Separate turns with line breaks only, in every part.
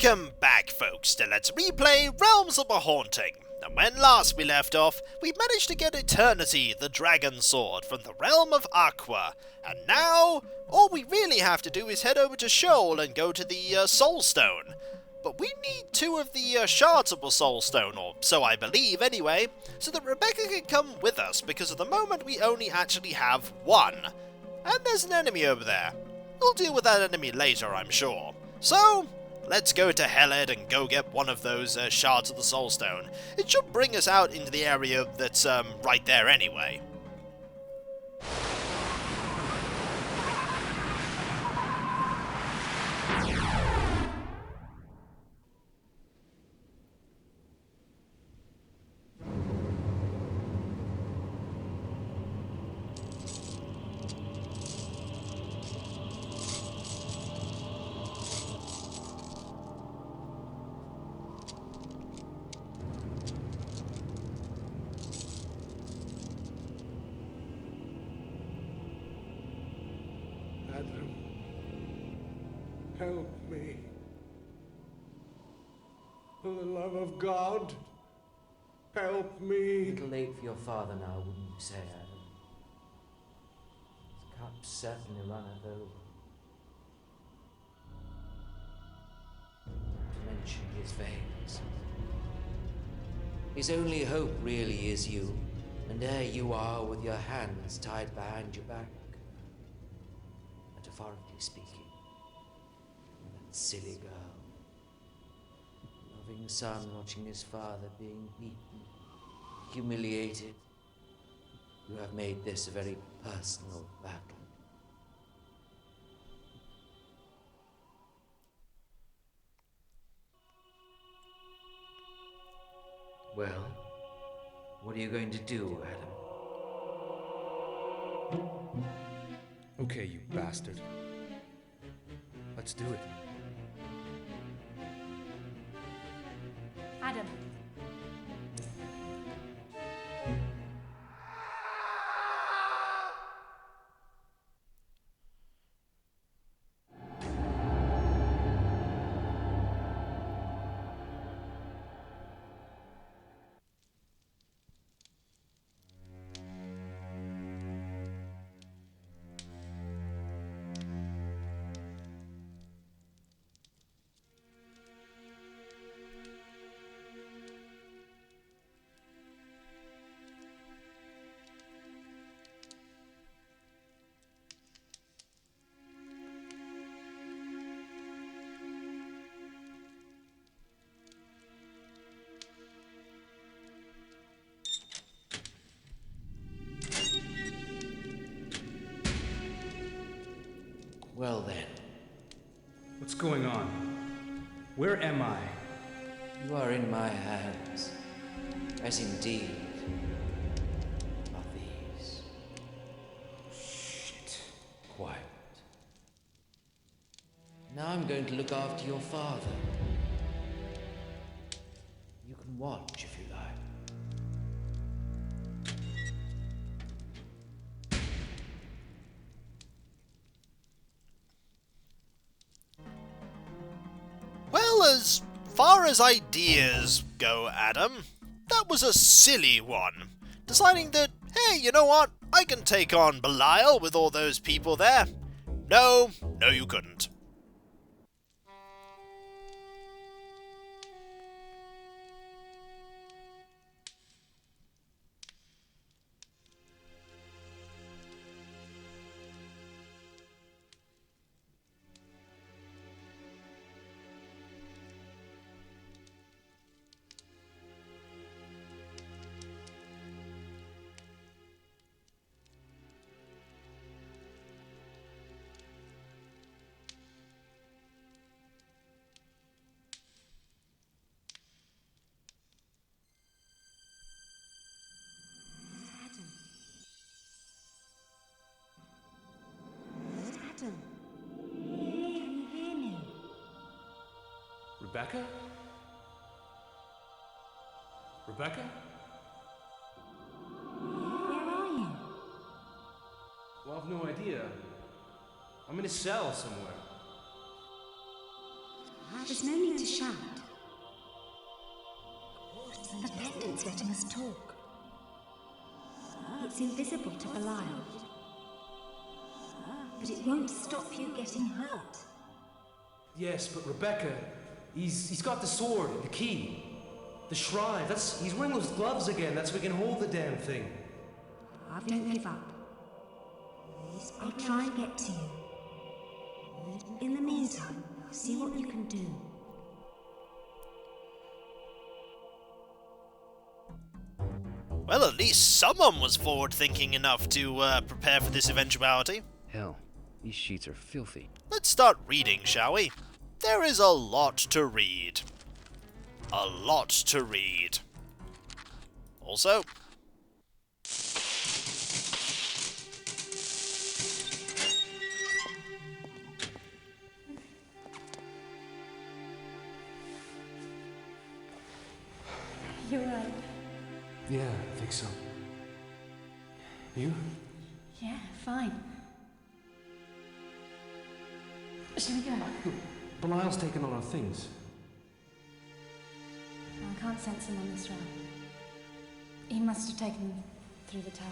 Welcome back, folks, to Let's Replay Realms of a Haunting. And when last we left off, we managed to get Eternity, the Dragon Sword, from the realm of Aqua. And now, all we really have to do is head over to Sheol and go to the Soul Stone. But we need 2 of the shards of the Soul Stone, or so I believe anyway, so that Rebecca can come with us, because at the moment we only actually have 1. And there's an enemy over there. We'll deal with that enemy later, I'm sure. So, let's go to Hellhead and go get one of those shards of the Soul Stone. It should bring us out into the area that's right there anyway.
Help me. For the love of God, help
A
me.
little late for your father now, wouldn't you say, Adam? His cup's certainly runneth over. Not to mention his veins. His only hope really is you, and there you are with your hands tied behind your back. Metaphorically speaking. That silly girl. Loving son watching his father being beaten, humiliated. You have made this a very personal battle. Well, what are you going to do, Adam?
Okay, you bastard. Let's do it.
Adam.
Well then,
What's going on? Where am I?
you are in my hands, as indeed are these.
Shit.
Quiet. Now I'm going to look after your father. You can watch if you like.
Well, as far as ideas go, Adam, that was a silly one. Deciding that, hey, you know what, I can take on Belial with all those people there. No, you couldn't.
Adam. Can you hear me?
Rebecca? Rebecca?
Where are you?
Well, I've no idea. I'm in a cell somewhere.
There's no need to shout. The pendant's letting us talk. It's invisible to Belial. But it won't stop you getting hurt.
Yes, but Rebecca, he's got the sword, the key, the Shrive. He's wearing those gloves again. That's so we can hold the damn thing.
Don't give up. I'll try and get to you. In the meantime, see what you can do.
Well, at least someone was forward-thinking enough to prepare for this eventuality.
Hell, these sheets are filthy.
Let's start reading, shall we? There is a lot to read. A lot to read. Also,
You're right.
Yeah, I think so. You?
Yeah, fine. Shall we go?
Belial's taken all our things.
I can't sense him on this route. He must have taken them through the tower.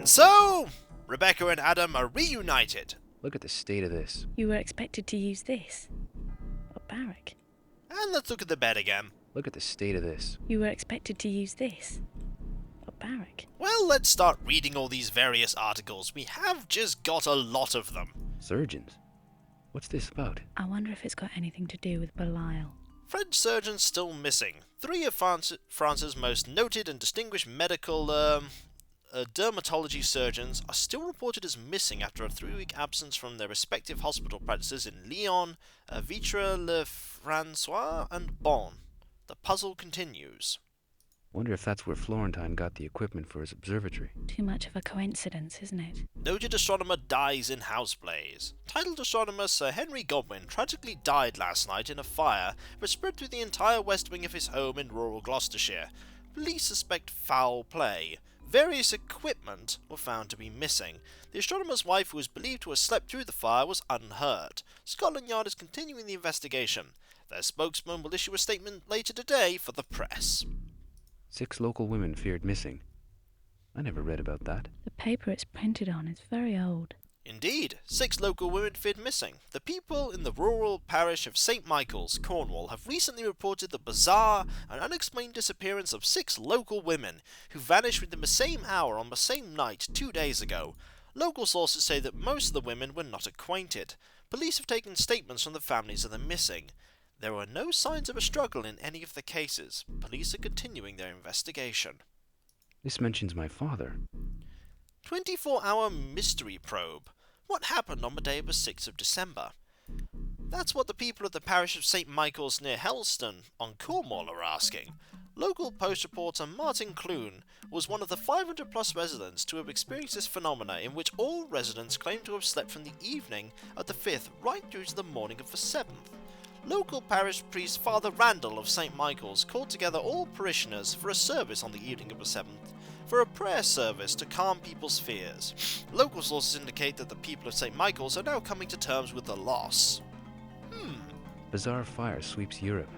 and so, Rebecca and Adam are reunited.
Look at the state of this.
You were expected to use this. A barrack.
And let's look at the bed again.
Look at the state of this.
You were expected to use this. A barrack.
Well, let's start reading all these various articles. We have just got a lot of them.
Surgeons? What's this about?
I wonder if it's got anything to do with Belial.
French surgeons still missing. 3 of France's most noted and distinguished medical dermatology surgeons are still reported as missing after a 3-week absence from their respective hospital practices in Lyon, Vitre-le-François, and Bonn. The puzzle continues.
Wonder if that's where Florentine got the equipment for his observatory.
Too much of a coincidence, isn't it?
Noted astronomer dies in house blaze. Titled astronomer Sir Henry Godwin tragically died last night in a fire which spread through the entire west wing of his home in rural Gloucestershire. Police suspect foul play. Various equipment were found to be missing. The astronomer's wife, who was believed to have slept through the fire, was unhurt. Scotland Yard is continuing the investigation. Their spokesman will issue a statement later today for the press.
6 local women feared missing. I never read about that.
The paper it's printed on is very old.
Indeed, 6 local women feared missing. The people in the rural parish of St. Michael's, Cornwall, have recently reported the bizarre and unexplained disappearance of 6 local women who vanished within the same hour on the same night 2 days ago. Local sources say that most of the women were not acquainted. Police have taken statements from the families of the missing. There were no signs of a struggle in any of the cases. Police are continuing their investigation.
This mentions my father.
24-hour mystery probe. What happened on the day of the 6th of December? That's what the people of the parish of St. Michael's near Helston on Cornwall are asking. Local Post reporter Martin Clune was one of the 500-plus residents to have experienced this phenomena, in which all residents claim to have slept from the evening of the 5th right through to the morning of the 7th. Local parish priest Father Randall of St. Michael's called together all parishioners for a service on the evening of the 7th, for a prayer service to calm people's fears. Local sources indicate that the people of St. Michael's are now coming to terms with the loss.
Bizarre fire sweeps Europe.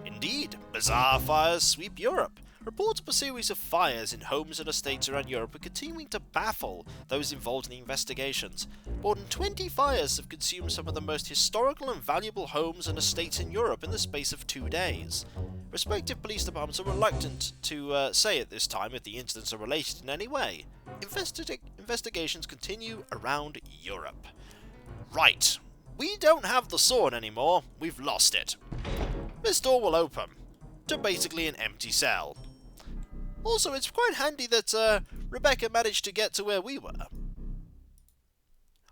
Indeed, bizarre fires sweep Europe. Reports of a series of fires in homes and estates around Europe are continuing to baffle those involved in the investigations. More than 20 fires have consumed some of the most historical and valuable homes and estates in Europe in the space of 2 days. Respective police departments are reluctant to say at this time if the incidents are related in any way. Investigations continue around Europe. Right, we don't have the sword anymore, we've lost it. This door will open to basically an empty cell. Also, it's quite handy that Rebecca managed to get to where we were.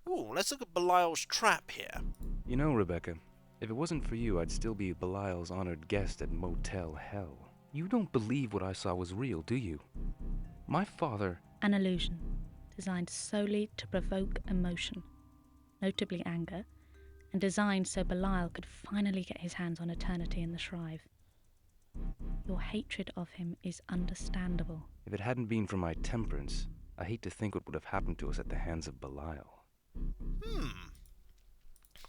Ooh, let's look at Belial's trap here.
You know, Rebecca, if it wasn't for you, I'd still be Belial's honored guest at Motel Hell. You don't believe what I saw was real, do you? My father...
An illusion, designed solely to provoke emotion, notably anger, and designed so Belial could finally get his hands on eternity in the Shrive. Your hatred of him is understandable.
If it hadn't been for my temperance, I hate to think what would have happened to us at the hands of Belial.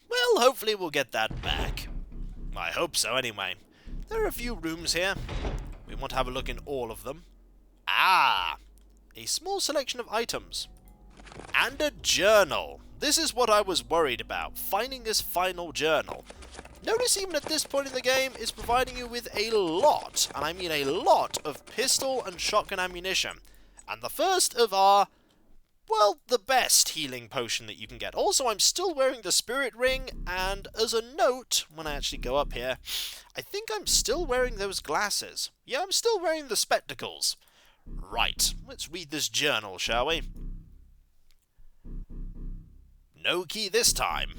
Well, hopefully we'll get that back. I hope so, anyway. There are a few rooms here. We want to have a look in all of them. Ah! A small selection of items. And a journal. This is what I was worried about, finding this final journal. Notice even at this point in the game, it's providing you with a lot, and I mean a lot, of pistol and shotgun ammunition. And the first of our, well, the best healing potion that you can get. Also, I'm still wearing the spirit ring, and as a note, when I actually go up here, I think I'm still wearing those glasses. Yeah, I'm still wearing the spectacles. Right, let's read this journal, shall we? No key this time.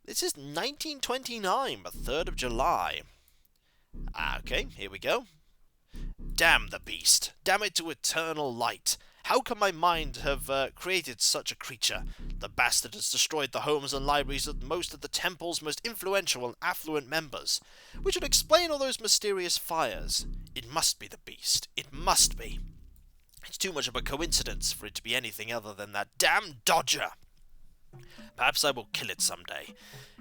This is 1929, the 3rd of July. Okay, here we go. Damn the beast. Damn it to eternal light. How can my mind have created such a creature? The bastard has destroyed the homes and libraries of most of the temple's most influential and affluent members, which would explain all those mysterious fires. It must be the beast. It must be. It's too much of a coincidence for it to be anything other than that damn dodger. Perhaps I will kill it someday.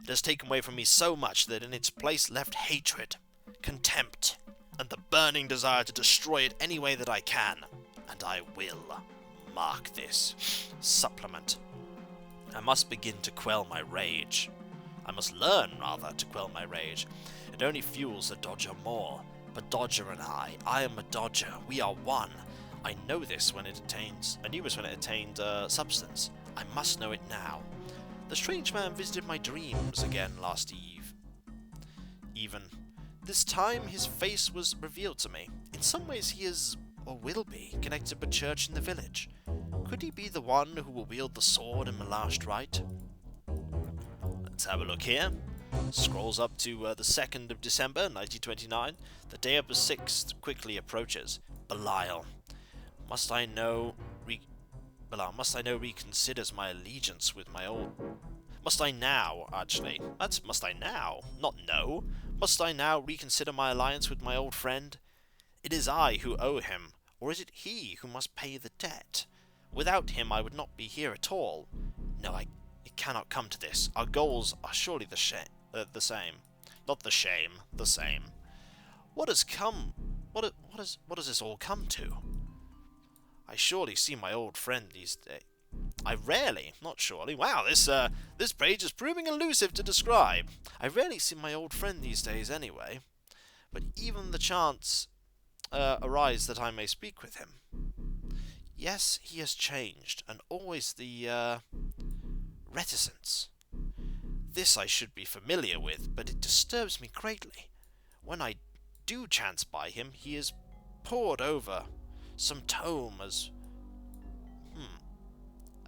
It has taken away from me so much that in its place left hatred, contempt, and the burning desire to destroy it any way that I can. And I will. Mark this. Supplement. I must begin to quell my rage. I must learn, rather, to quell my rage. It only fuels the dodger more. But Dodger and I am a dodger. We are one. I know this when it attains. I knew this when it attained substance. I must know it now. The strange man visited my dreams again last eve. Even. This time his face was revealed to me. In some ways he is, or will be, connected to a church in the village. Could he be the one who will wield the sword in my last rite? Let's have a look here. Scrolls up to the 2nd of December, 1929. The day of the 6th quickly approaches. Belial. Must I now reconsiders my allegiance with my old... Must I now, actually. That's must I now, not no. Must I now reconsider my alliance with my old friend? It is I who owe him, or is it he who must pay the debt? Without him I would not be here at all. No, it cannot come to this. Our goals are surely the same. Not the shame, the same. What has this all come to? I surely see my old friend these days. I rarely, not surely. Wow, this page is proving elusive to describe. I rarely see my old friend these days anyway. But even the chance arise that I may speak with him. Yes, he has changed, and always the reticence. This I should be familiar with, but it disturbs me greatly. When I do chance by him, he is pored over some tome as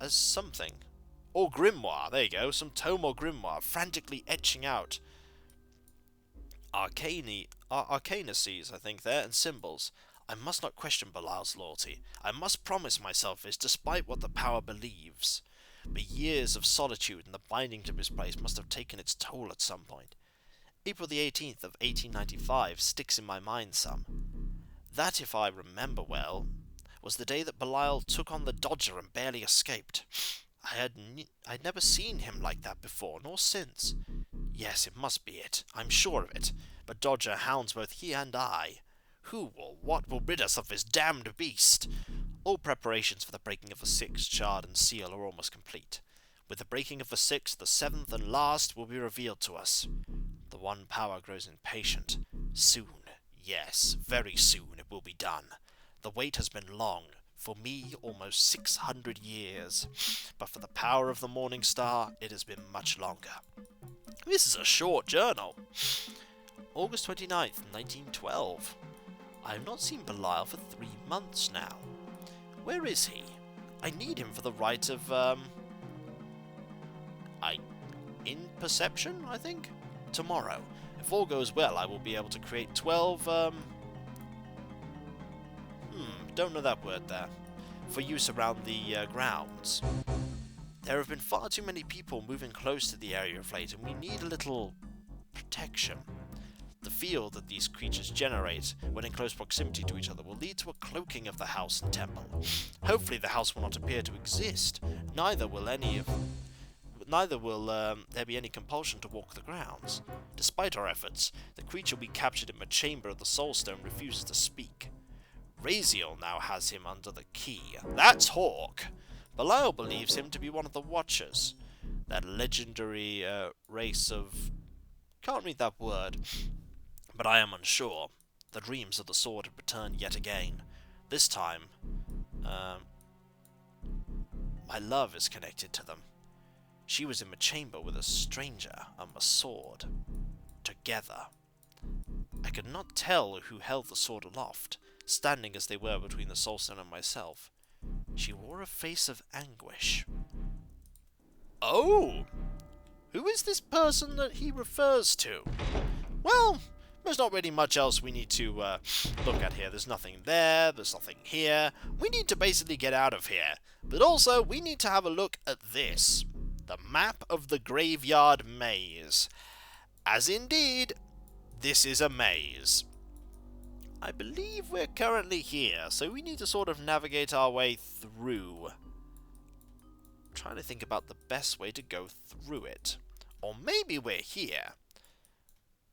something. Or grimoire, there you go, some tome or grimoire, frantically etching out arcanacies, I think there, and symbols. I must not question Belial's loyalty. I must promise myself this, despite what the power believes. But years of solitude and the binding to this place must have taken its toll at some point. April the 18th of 1895 sticks in my mind some. That, if I remember well, was the day that Belial took on the Dodger and barely escaped. I'd never seen him like that before, nor since. Yes, it must be it. I'm sure of it. But Dodger hounds both he and I. Who or what will rid us of this damned beast? All preparations for the breaking of the 6th shard and seal are almost complete. With the breaking of the 6th, the 7th and last will be revealed to us. The one power grows impatient. Soon, yes, very soon it will be done. The wait has been long, for me almost 600 years, but for the power of the Morning Star it has been much longer. This is a short journal. August 29th, 1912. I have not seen Belial for 3 months now. Where is he? I need him for the rite of, Imperception, I think? Tomorrow. If all goes well, I will be able to create 12, don't know that word there. For use around the grounds. There have been far too many people moving close to the area of late, and we need a little protection. The feel that these creatures generate when in close proximity to each other will lead to a cloaking of the house and temple. Hopefully the house will not appear to exist, neither will there be any compulsion to walk the grounds. Despite our efforts, the creature we captured in the chamber of the Soulstone refuses to speak. Raziel now has him under the key. That's Hawk! Belial believes him to be one of the Watchers, that legendary race of... can't read that word, but I am unsure. The dreams of the sword have returned yet again. This time, my love is connected to them. She was in the chamber with a stranger and the sword. Together. I could not tell who held the sword aloft, standing as they were between the Soulstone and myself. She wore a face of anguish. Oh! Who is this person that he refers to? Well, there's not really much else we need to look at here. There's nothing there, there's nothing here. We need to basically get out of here. But also, we need to have a look at this. The map of the Graveyard Maze. As indeed, this is a maze. I believe we're currently here, so we need to sort of navigate our way through. I'm trying to think about the best way to go through it. Or maybe we're here.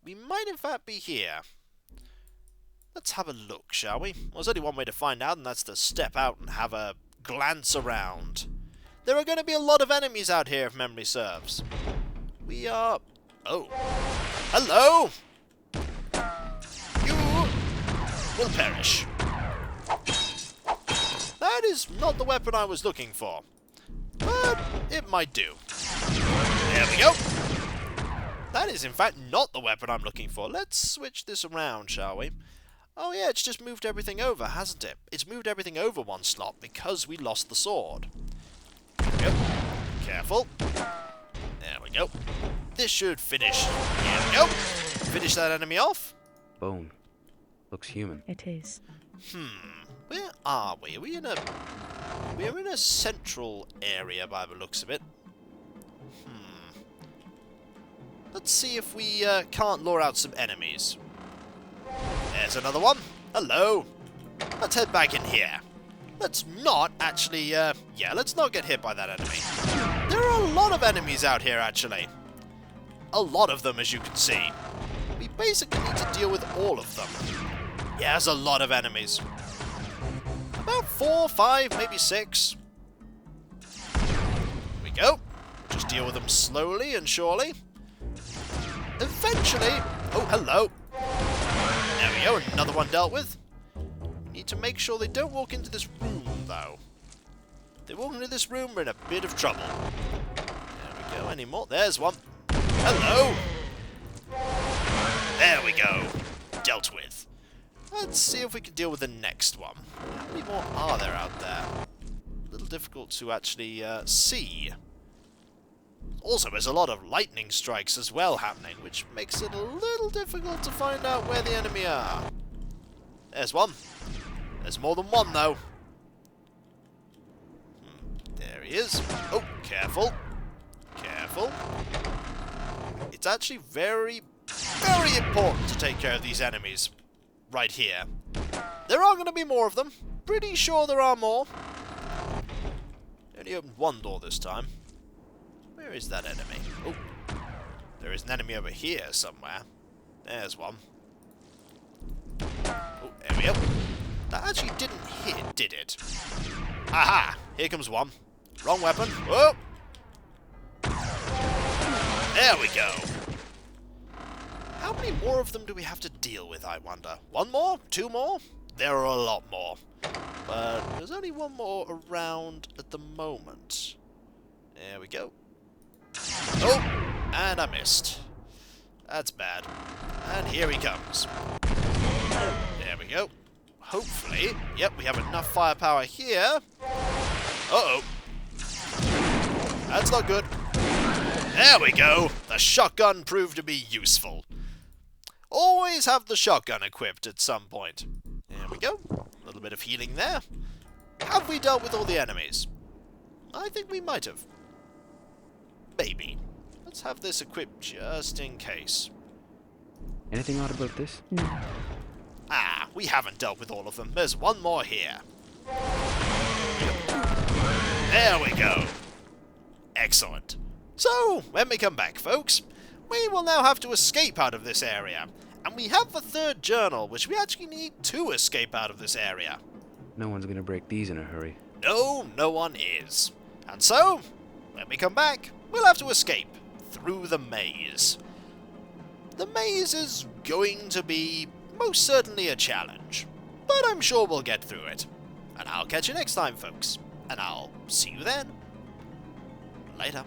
We might in fact be here. Let's have a look, shall we? Well, there's only one way to find out, and that's to step out and have a glance around. There are going to be a lot of enemies out here, if memory serves. We are... oh. Hello! You will perish. That is not the weapon I was looking for. But it might do. There we go. That is, in fact, not the weapon I'm looking for. Let's switch this around, shall we? Oh yeah, it's just moved everything over, hasn't it? It's moved everything over one slot because we lost the sword. There we go. Careful. There we go. This should finish. Here we go. Finish that enemy off.
Bone. Looks human.
It is.
Where are we? Are we in a... we're in a central area by the looks of it. Let's see if we can't lure out some enemies. There's another one. Hello. Let's head back in here. Let's not actually, yeah, let's not get hit by that enemy. There are a lot of enemies out here, actually. A lot of them, as you can see. We basically need to deal with all of them. Yeah, there's a lot of enemies. About 4, 5, maybe 6. Here we go. Just deal with them slowly and surely. Eventually... oh, hello. There we go, another one dealt with. We need to make sure they don't walk into this room, though. If they walk into this room, we're in a bit of trouble. There we go, any more? There's one. Hello. There we go. Dealt with. Let's see if we can deal with the next one. How many more are there out there? A little difficult to actually see. Also, there's a lot of lightning strikes as well happening, which makes it a little difficult to find out where the enemy are. There's one. There's more than one, though. There he is. Oh, careful. Careful. It's actually very, very important to take care of these enemies. Right here. There are going to be more of them. Pretty sure there are more. Only opened one door this time. Where is that enemy? Oh, there is an enemy over here somewhere. There's one. Oh, there we go. That actually didn't hit, did it? Aha! Here comes one. Wrong weapon. Whoa! There we go. How many more of them do we have to deal with, I wonder? One more? Two more? There are a lot more. But there's only one more around at the moment. There we go. Oh, and I missed. That's bad. And here he comes. There we go. Hopefully, yep, we have enough firepower here. Uh-oh. That's not good. There we go. The shotgun proved to be useful. Always have the shotgun equipped at some point. There we go. A little bit of healing there. Have we dealt with all the enemies? I think we might have. maybe. Let's have this equipped just in case.
Anything odd about this?
No.
Ah, we haven't dealt with all of them. There's one more here. There we go. Excellent. So, when we come back, folks, we will now have to escape out of this area. And we have the third journal, which we actually need to escape out of this area.
No one's gonna break these in a hurry.
No, no one is. And so, when we come back, we'll have to escape through the maze. The maze is going to be most certainly a challenge, but I'm sure we'll get through it. And I'll catch you next time, folks. And I'll see you then. Later.